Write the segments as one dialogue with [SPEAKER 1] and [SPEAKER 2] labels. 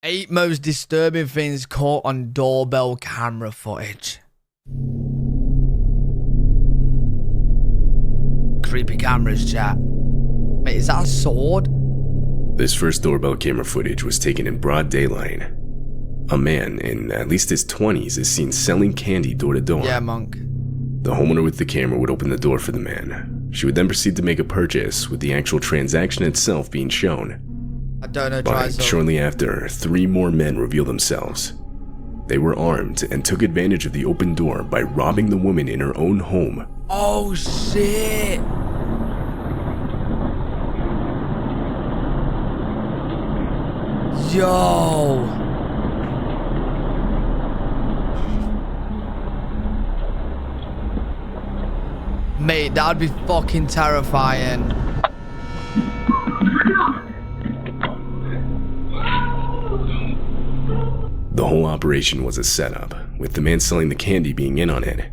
[SPEAKER 1] 8 most disturbing things caught on doorbell camera footage. Creepy cameras, chat. Mate, is that a sword?
[SPEAKER 2] This first doorbell camera footage was taken in broad daylight. A man in at least his 20s is seen selling candy door to door.
[SPEAKER 1] Yeah, monk.
[SPEAKER 2] The homeowner with the camera would open the door for the man. She would then proceed to make a purchase, with the actual transaction itself being shown.
[SPEAKER 1] I don't know,
[SPEAKER 2] But shortly after, 3 more men revealed themselves. They were armed and took advantage of the open door by robbing the woman in her own home.
[SPEAKER 1] Oh, shit. Yo. Mate, that would be fucking terrifying.
[SPEAKER 2] The whole operation was a setup, with the man selling the candy being in on it.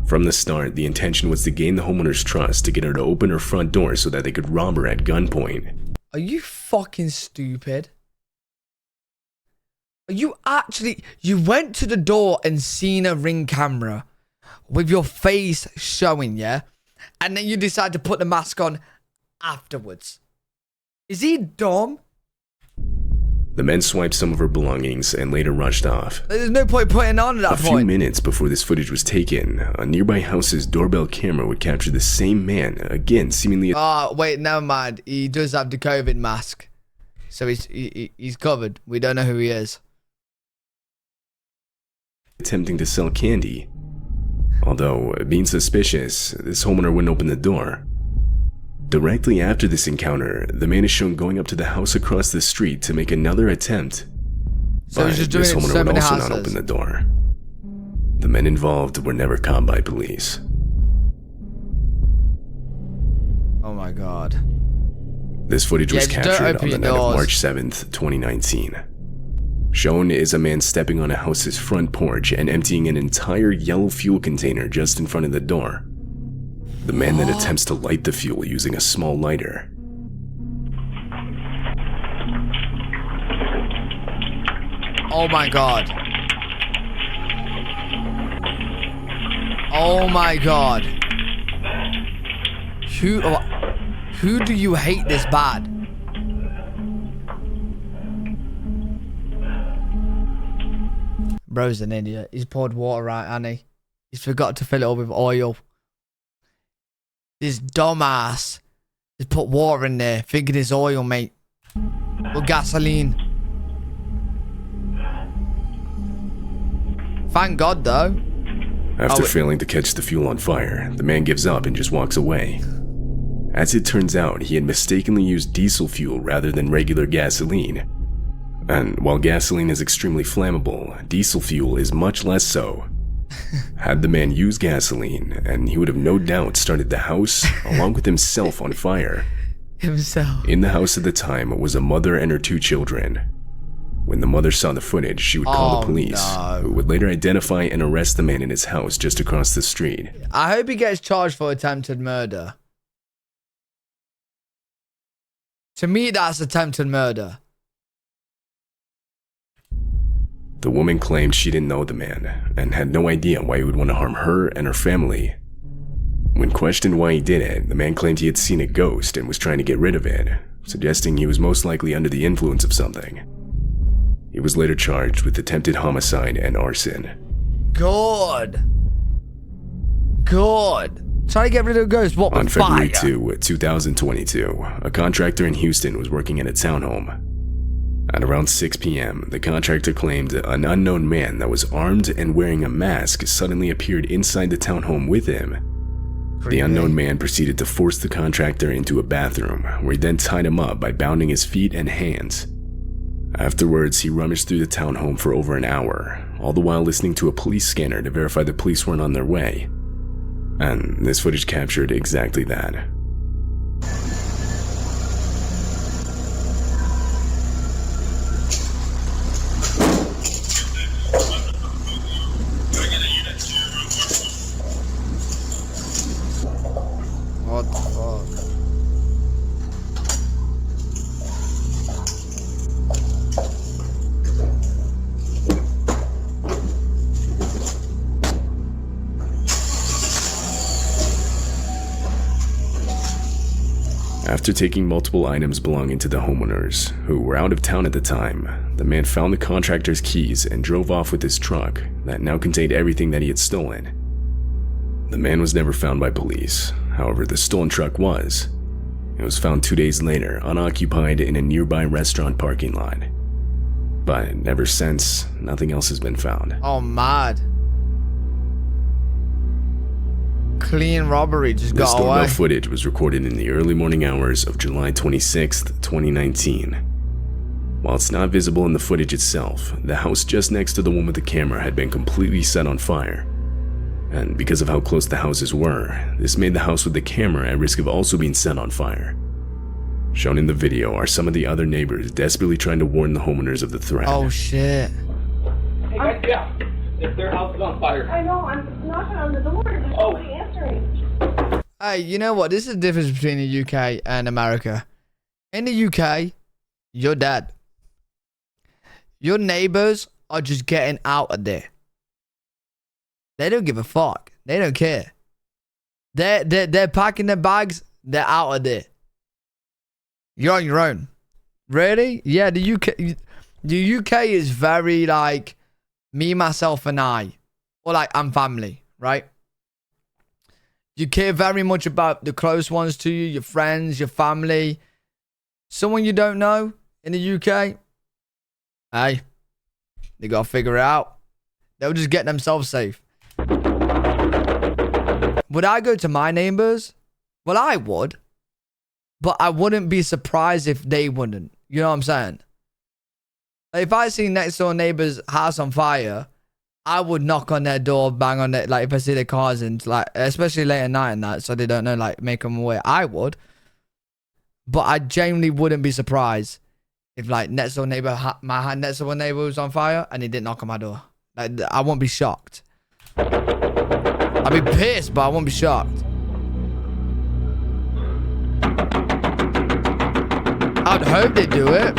[SPEAKER 2] From the start, the intention was to gain the homeowner's trust to get her to open her front door so that they could rob her at gunpoint.
[SPEAKER 1] Are you fucking stupid? Are you actually... You went to the door and seen a Ring camera with your face showing, yeah? And then you decide to put the mask on afterwards. Is he dumb?
[SPEAKER 2] The men swiped some of her belongings and later rushed off.
[SPEAKER 1] There's no point putting it on at that point.
[SPEAKER 2] A few minutes before this footage was taken, a nearby house's doorbell camera would capture the same man, again seemingly...
[SPEAKER 1] Oh, wait, never mind. He does have the COVID mask. So he's covered. We don't know who he is.
[SPEAKER 2] Attempting to sell candy. Although, being suspicious, this homeowner wouldn't open the door. Directly after this encounter, the man is shown going up to the house across the street to make another attempt.
[SPEAKER 1] So he's just doing
[SPEAKER 2] this
[SPEAKER 1] it in
[SPEAKER 2] homeowner
[SPEAKER 1] so
[SPEAKER 2] would
[SPEAKER 1] many
[SPEAKER 2] also
[SPEAKER 1] houses.
[SPEAKER 2] not open the door. The men involved were never caught by police.
[SPEAKER 1] Oh my god.
[SPEAKER 2] This footage was
[SPEAKER 1] just don't
[SPEAKER 2] captured
[SPEAKER 1] open
[SPEAKER 2] on the
[SPEAKER 1] your
[SPEAKER 2] night of
[SPEAKER 1] doors.
[SPEAKER 2] March 7th, 2019. Shown is a man stepping on a house's front porch and emptying an entire yellow fuel container just in front of the door. The man then attempts to light the fuel using a small lighter.
[SPEAKER 1] Oh my god. Oh my god. Who do you hate this bad? Bro's an idiot. He's poured water right, hasn't he? He's forgot to fill it up with oil. This dumbass has put water in there, thinking it's oil, mate. Or gasoline. Thank God, though.
[SPEAKER 2] After failing to catch the fuel on fire, the man gives up and just walks away. As it turns out, he had mistakenly used diesel fuel rather than regular gasoline. And while gasoline is extremely flammable, diesel fuel is much less so. Had the man used gasoline, and he would have no doubt started the house, along with himself, on fire.
[SPEAKER 1] Himself.
[SPEAKER 2] In the house at the time was a mother and her 2 children. When the mother saw the footage, she would call the police, who would later identify and arrest the man in his house just across the street.
[SPEAKER 1] I hope he gets charged for attempted murder. To me, that's attempted murder.
[SPEAKER 2] The woman claimed she didn't know the man, and had no idea why he would want to harm her and her family. When questioned why he did it, the man claimed he had seen a ghost and was trying to get rid of it, suggesting he was most likely under the influence of something. He was later charged with attempted homicide and arson.
[SPEAKER 1] Good. Try to get rid of a ghost. What, with
[SPEAKER 2] On February
[SPEAKER 1] fire?
[SPEAKER 2] 2, 2022, a contractor in Houston was working at a townhome. At around 6 p.m., the contractor claimed an unknown man that was armed and wearing a mask suddenly appeared inside the townhome with him. The unknown man proceeded to force the contractor into a bathroom, where he then tied him up by bounding his feet and hands. Afterwards, he rummaged through the townhome for over an hour, all the while listening to a police scanner to verify the police weren't on their way. And this footage captured exactly that.
[SPEAKER 1] What the fuck?
[SPEAKER 2] After taking multiple items belonging to the homeowners, who were out of town at the time, the man found the contractor's keys and drove off with his truck that now contained everything that he had stolen. The man was never found by police. However, the stolen truck was. It was found 2 days later, unoccupied in a nearby restaurant parking lot. But ever since, nothing else has been found.
[SPEAKER 1] Oh, mad. Clean robbery just
[SPEAKER 2] This
[SPEAKER 1] got away.
[SPEAKER 2] doorbell footage was recorded in the early morning hours of July 26th, 2019. While it's not visible in the footage itself, the house just next to the one with the camera had been completely set on fire. And because of how close the houses were, this made the house with the camera at risk of also being set on fire. Shown in the video are some of the other neighbors desperately trying to warn the homeowners of the threat.
[SPEAKER 1] Oh, shit.
[SPEAKER 3] Hey guys, yeah. If their house is on fire.
[SPEAKER 4] I know, I'm knocking on the door. There's nobody answering.
[SPEAKER 1] Hey, you know what? This is the difference between the UK and America. In the UK, you're dead. Your neighbors are just getting out of there. They don't give a fuck. They don't care. They're packing their bags. They're out of there. You're on your own. Really? Yeah, the UK is very like me, myself, and I. Or like I'm family, right? You care very much about the close ones to you, your friends, your family. Someone you don't know in the UK, hey, they gotta figure it out. They'll just get themselves safe. Would I go to my neighbors? Well, I would. But I wouldn't be surprised if they wouldn't. You know what I'm saying? Like, if I see next door neighbor's house on fire, I would knock on their door, bang on it. Like, if I see their cars in, like, especially late at night and that, so they don't know, like, make them aware. I would. But I genuinely wouldn't be surprised if, like, next door neighbor, my next door neighbor was on fire and he didn't knock on my door. Like, I won't be shocked. I'd be pissed, but I won't be shocked. I'd hope they do it.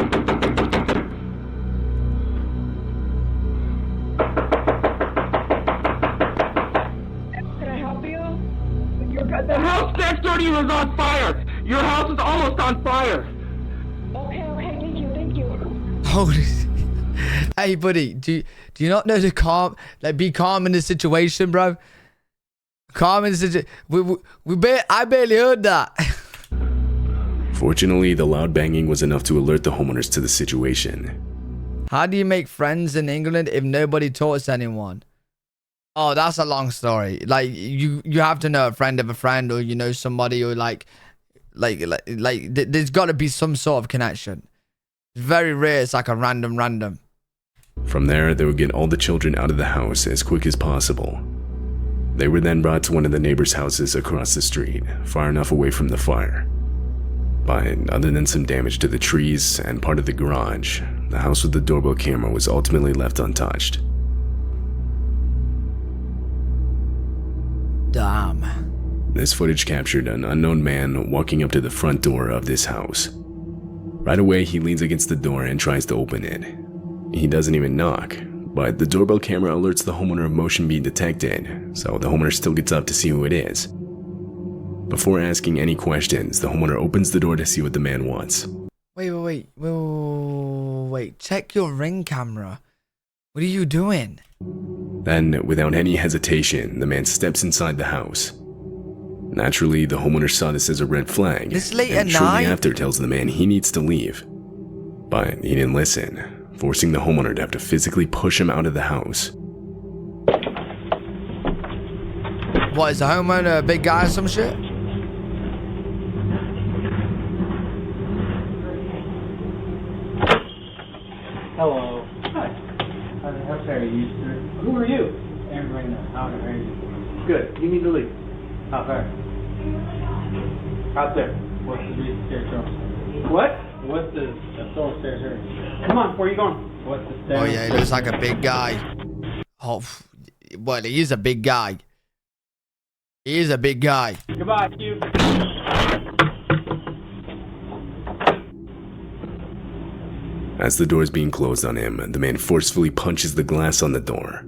[SPEAKER 4] Can I help you?
[SPEAKER 3] The house next door to you is on fire. Your house is almost on fire.
[SPEAKER 4] Okay, thank you.
[SPEAKER 1] Holy. Hey, buddy, do you not know to calm, like, be calm in the situation, bro? Calm in the situation. I barely heard that.
[SPEAKER 2] Fortunately, the loud banging was enough to alert the homeowners to the situation.
[SPEAKER 1] How do you make friends in England if nobody talks to anyone? Oh, that's a long story. Like, you have to know a friend of a friend, or you know somebody, or like there's got to be some sort of connection. It's very rare. It's like a random.
[SPEAKER 2] From there, they would get all the children out of the house as quick as possible. They were then brought to one of the neighbors' houses across the street, far enough away from the fire. But other than some damage to the trees and part of the garage, the house with the doorbell camera was ultimately left untouched.
[SPEAKER 1] Damn.
[SPEAKER 2] This footage captured an unknown man walking up to the front door of this house. Right away, he leans against the door and tries to open it. He doesn't even knock, but the doorbell camera alerts the homeowner of motion being detected, so the homeowner still gets up to see who it is. Before asking any questions, the homeowner opens the door to see what the man wants.
[SPEAKER 1] Wait. Check your Ring camera. What are you doing?
[SPEAKER 2] Then, without any hesitation, the man steps inside the house. Naturally, the homeowner saw this as a red flag,
[SPEAKER 1] This late
[SPEAKER 2] and
[SPEAKER 1] at
[SPEAKER 2] shortly
[SPEAKER 1] night?
[SPEAKER 2] after tells the man he needs to leave. But he didn't listen, forcing the homeowner to have to physically push him out of the house.
[SPEAKER 1] What, is the homeowner a big guy or some shit?
[SPEAKER 5] Hello. Hi. How far are you, sir?
[SPEAKER 3] Who are you?
[SPEAKER 5] I'm right now. How far are you?
[SPEAKER 3] Good. You need to leave.
[SPEAKER 5] How far?
[SPEAKER 3] Out there.
[SPEAKER 5] What's the big staircase?
[SPEAKER 3] What?
[SPEAKER 5] What's the full staircase?
[SPEAKER 3] Come on. Where are you going?
[SPEAKER 5] What's the staircase?
[SPEAKER 1] Oh yeah, he looks like a big guy. Oh, well, he is a big guy. He is a big guy.
[SPEAKER 3] Goodbye, you.
[SPEAKER 2] As the door is being closed on him, the man forcefully punches the glass on the door.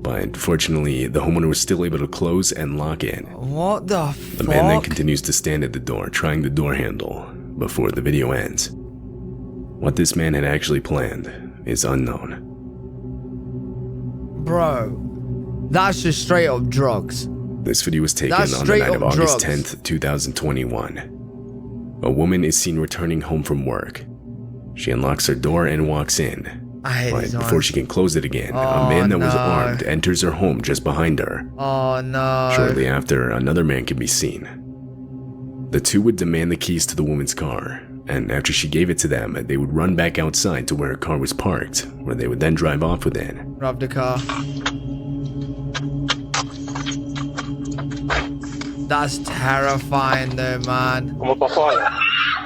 [SPEAKER 2] but fortunately, the homeowner was still able to close and lock in.
[SPEAKER 1] What the fuck?
[SPEAKER 2] The man then continues to stand at the door, trying the door handle, before the video ends. What this man had actually planned is unknown.
[SPEAKER 1] Bro, that's just straight up drugs.
[SPEAKER 2] This video was taken
[SPEAKER 1] That's
[SPEAKER 2] on the night of
[SPEAKER 1] straight up
[SPEAKER 2] August
[SPEAKER 1] drugs.
[SPEAKER 2] 10th, 2021. A woman is seen returning home from work. She unlocks her door and walks in.
[SPEAKER 1] I hate
[SPEAKER 2] But
[SPEAKER 1] these
[SPEAKER 2] before
[SPEAKER 1] ones.
[SPEAKER 2] she can close it again,
[SPEAKER 1] Oh,
[SPEAKER 2] a man that was
[SPEAKER 1] no.
[SPEAKER 2] armed enters her home just behind her.
[SPEAKER 1] Oh no.
[SPEAKER 2] Shortly after, another man can be seen. The two would demand the keys to the woman's car, and after she gave it to them, they would run back outside to where her car was parked, where they would then drive off with it.
[SPEAKER 1] Rob the car. That's terrifying though, man.
[SPEAKER 3] I'm up on fire.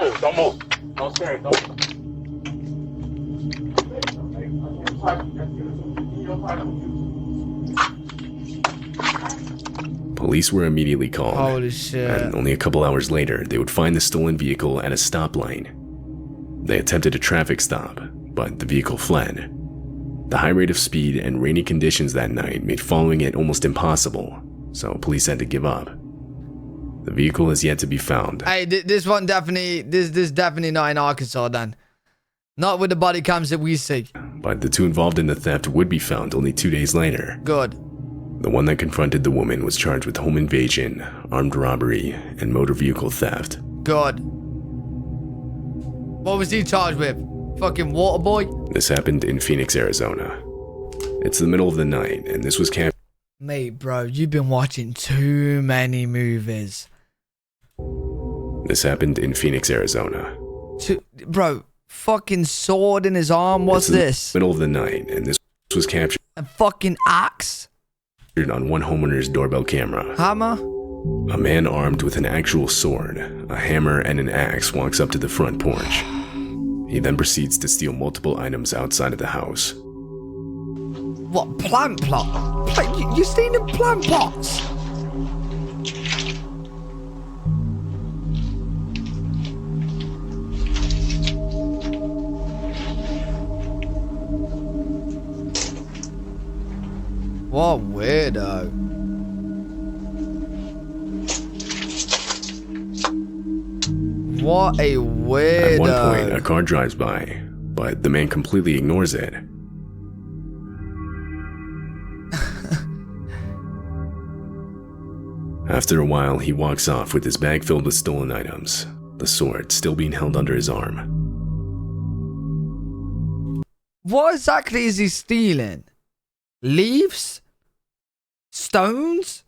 [SPEAKER 3] Oh, don't move. Don't stay. Don't.
[SPEAKER 2] Police were immediately called.
[SPEAKER 1] Holy shit.
[SPEAKER 2] And only a couple hours later, they would find the stolen vehicle at a stoplight. They attempted a traffic stop, but the vehicle fled. The high rate of speed and rainy conditions that night made following it almost impossible, so police had to give up. The vehicle is yet to be found.
[SPEAKER 1] Hey, this one definitely, this definitely not in Arkansas then. Not with the body cams that we see.
[SPEAKER 2] But the two involved in the theft would be found only 2 days later.
[SPEAKER 1] Good.
[SPEAKER 2] The one that confronted the woman was charged with home invasion, armed robbery, and motor vehicle theft.
[SPEAKER 1] Good. What was he charged with? Fucking water boy?
[SPEAKER 2] This happened in Phoenix, Arizona. It's the middle of the night, and this was captured.
[SPEAKER 1] Mate, bro, you've been watching too many movies.
[SPEAKER 2] This happened in Phoenix, Arizona.
[SPEAKER 1] Bro, fucking sword in his arm. What's
[SPEAKER 2] It's the
[SPEAKER 1] this?
[SPEAKER 2] Middle of the night, and this was captured
[SPEAKER 1] A fucking axe?
[SPEAKER 2] on one homeowner's doorbell camera.
[SPEAKER 1] Hammer?
[SPEAKER 2] A man armed with an actual sword, a hammer, and an axe walks up to the front porch. He then proceeds to steal multiple items outside of the house.
[SPEAKER 1] What, plant plot? You're stealing plant pots? What weirdo. What a weirdo.
[SPEAKER 2] At one point, a car drives by, but the man completely ignores it. After a while, he walks off with his bag filled with stolen items, the sword still being held under his arm.
[SPEAKER 1] What exactly is he stealing? Leaves? Stones?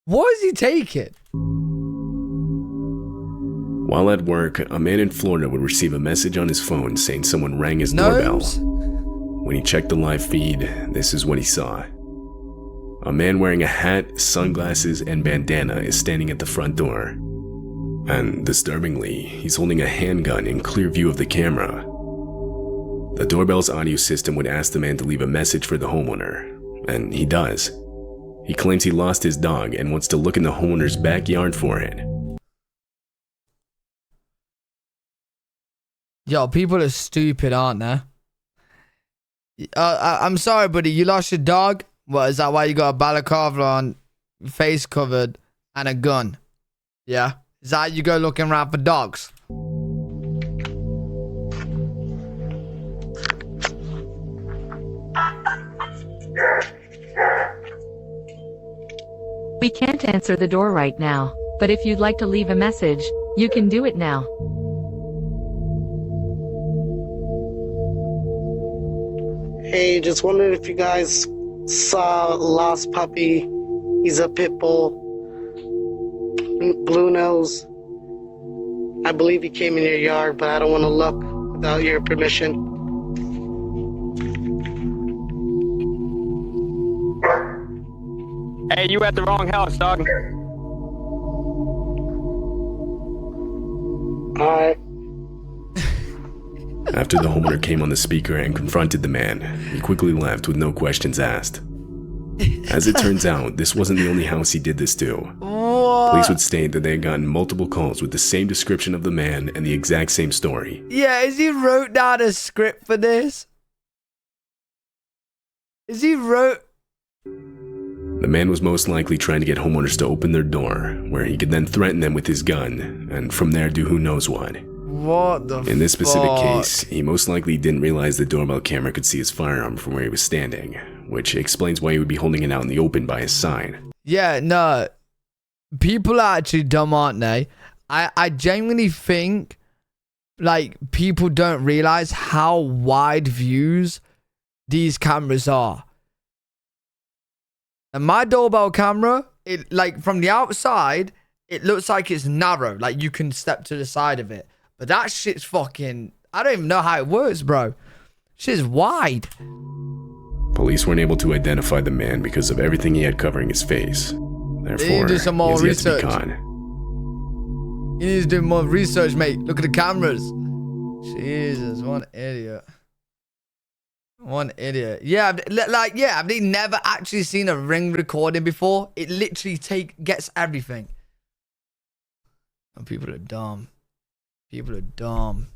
[SPEAKER 1] What is he taking?
[SPEAKER 2] While at work, a man in Florida would receive a message on his phone saying someone rang his
[SPEAKER 1] Gnomes?
[SPEAKER 2] doorbell. When he checked the live feed, this is what he saw. A man wearing a hat, sunglasses, and bandana is standing at the front door. And disturbingly, he's holding a handgun in clear view of the camera. The doorbell's audio system would ask the man to leave a message for the homeowner, and he does. He claims he lost his dog and wants to look in the homeowner's backyard for it.
[SPEAKER 1] Yo, people are stupid, aren't they? I'm sorry, buddy. You lost your dog? What, is that why you got a balaclava on, face covered, and a gun? Yeah? Is that how you go looking around for dogs?
[SPEAKER 6] We can't answer the door right now, but if you'd like to leave a message, you can do it now.
[SPEAKER 7] Hey, just wondered if you guys saw a lost puppy. He's a pit bull. Blue nose. I believe he came in your yard, but I don't want to look without your permission.
[SPEAKER 8] Hey, you at the wrong house, dog.
[SPEAKER 7] Alright.
[SPEAKER 2] After the homeowner came on the speaker and confronted the man, he quickly left with no questions asked. As it turns out, this wasn't the only house he did this to.
[SPEAKER 1] What?
[SPEAKER 2] Police would state that they had gotten multiple calls with the same description of the man and the exact same story.
[SPEAKER 1] Yeah, is he wrote down a script for this? Is he wrote?
[SPEAKER 2] The man was most likely trying to get homeowners to open their door, where he could then threaten them with his gun, and from there do who knows what.
[SPEAKER 1] What the
[SPEAKER 2] In this specific
[SPEAKER 1] fuck?
[SPEAKER 2] case, he most likely didn't realize the doorbell camera could see his firearm from where he was standing, which explains why he would be holding it out in the open by his side.
[SPEAKER 1] Yeah, no. People are actually dumb, aren't they? I genuinely think, like, people don't realize how wide views these cameras are. And my doorbell camera, it, like, from the outside, it looks like it's narrow. Like, you can step to the side of it. But that shit's fucking... I don't even know how it works, bro. Shit's wide.
[SPEAKER 2] Police weren't able to identify the man because of everything he had covering his face. Therefore,
[SPEAKER 1] They need to do some more
[SPEAKER 2] he has yet to be
[SPEAKER 1] research.
[SPEAKER 2] caught.
[SPEAKER 1] You need to do more research, mate. Look at the cameras. Jesus, one idiot. One idiot. Yeah, I've never actually seen a ring recording before. It literally gets everything. And people are dumb. People are dumb.